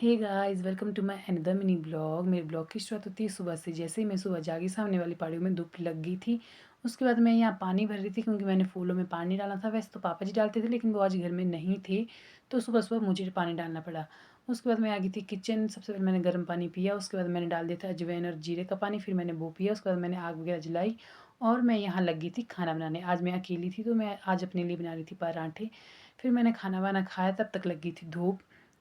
Hey guys, welcome to my another mini blog. मेरे blog की शुरुआत होती है सुबह से। जैसे ही मैं सुबह जागी, सामने वाली पहाड़ियों में धूप लग गई थी। उसके बाद मैं यहाँ पानी भर रही थी क्योंकि मैंने फूलों में पानी डाला था। वैसे तो पापा जी डालते थे, लेकिन वो आज घर में नहीं थे, तो सुबह सुबह मुझे पानी डालना पड़ा। उसके बाद मैं आ गई थी किचन। सबसे पहले मैंने गर्म पानी पिया, उसके बाद मैंने डाल दिया था अजवाइन और जीरे का पानी, फिर मैंने वो पिया। उसके बाद मैंने आग वगैरह जलाई और मैं यहाँ लग गई थी खाना बनाने। आज मैं अकेली थी, तो मैं आज अपने लिए बना रही थी पराठे। फिर मैंने खाना वाना खाया, तब तक लग गई थी धूप।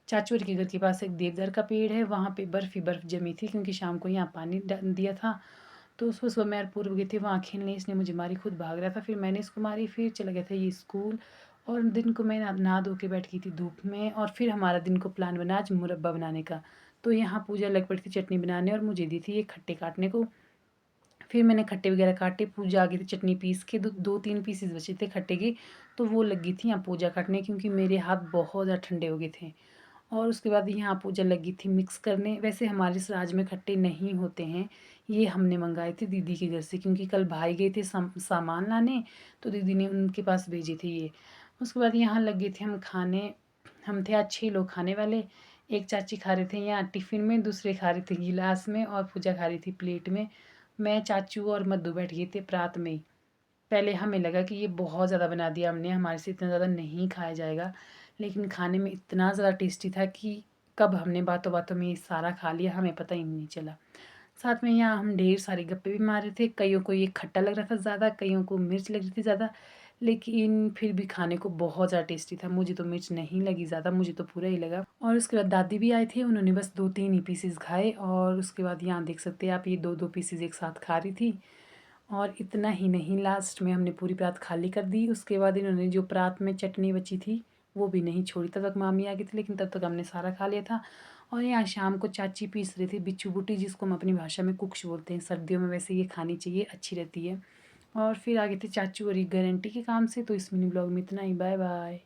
चाचू के घर के पास एक देवदार का पेड़ है, वहाँ पे बर्फ़ ही बर्फ़ जमी थी क्योंकि शाम को यहाँ पानी दिया था। तो सुबह सुबह मैं और पूर्व गए थे वहाँ खेलने, इसने मुझे मारी, खुद भाग रहा था, फिर मैंने इसको मारी, फिर चला गया था ये स्कूल। और दिन को मैं नहा धो के बैठ गई थी धूप में। और फिर हमारा दिन को प्लान बना आज मुरब्बा बनाने का। तो यहाँ पूजा लग पड़ी थी चटनी बनाने और मुझे दी थी ये खट्टे काटने को। फिर मैंने खट्टे वगैरह काटे, पूजा आ गई थी चटनी पीस के, दो तीन पीसेस बचे थे खट्टे के, तो वो लगी थी यहाँ पूजा काटने क्योंकि मेरे हाथ बहुत ज़्यादा ठंडे हो गए थे। और उसके बाद यहाँ पूजा लगी थी मिक्स करने। वैसे हमारे इस राज्य में खट्टे नहीं होते हैं, ये हमने मंगाए थे दीदी के घर से क्योंकि कल भाई गए थे सामान लाने, तो दीदी ने उनके पास भेजे थे ये। उसके बाद यहाँ लग गए थे हम खाने। हम थे आज 6 लोग खाने वाले। एक चाची खा रहे थे यहाँ टिफ़िन में, दूसरे खा रहे थे गिलास में और पूजा खा रही थी प्लेट में। मैं, चाचू और मद्दू बैठ गए थे परात में ही। पहले हमें लगा कि ये बहुत ज़्यादा बना दिया हमने, हमारे से इतना ज़्यादा नहीं खाया जाएगा, लेकिन खाने में इतना ज़्यादा टेस्टी था कि कब हमने बातों बातों में ये सारा खा लिया हमें पता ही नहीं चला। साथ में यहाँ हम ढेर सारे गप्पे भी मार रहे थे। कईयों को ये खट्टा लग रहा था ज़्यादा, कईयों को मिर्च लग रही थी ज़्यादा, लेकिन फिर भी खाने को बहुत ज़्यादा टेस्टी था। मुझे तो मिर्च नहीं लगी ज़्यादा, मुझे तो पूरा ही लगा। और उसके बाद दादी भी आए थे, उन्होंने बस 2-3 ही पीसेस खाए। और उसके बाद यहाँ देख सकते हैं आप, ये 2-2 पीसेस एक साथ खा रही थी। और इतना ही नहीं, लास्ट में हमने पूरी परात खाली कर दी। उसके बाद इन्होंने जो परात में चटनी बची थी वो भी नहीं छोड़ी। तब तक मामी आ गई थी, लेकिन तब तक हमने सारा खा लिया था। और यहाँ शाम को चाची पीस रही थी बिच्छू बूटी, जिसको हम अपनी भाषा में कुक्ष बोलते हैं। सर्दियों में वैसे ये खानी चाहिए, अच्छी रहती है। और फिर आ गए थे चाचू और एक गारंटी के काम से। तो इस मिनी ब्लॉग में इतना ही। Bye bye.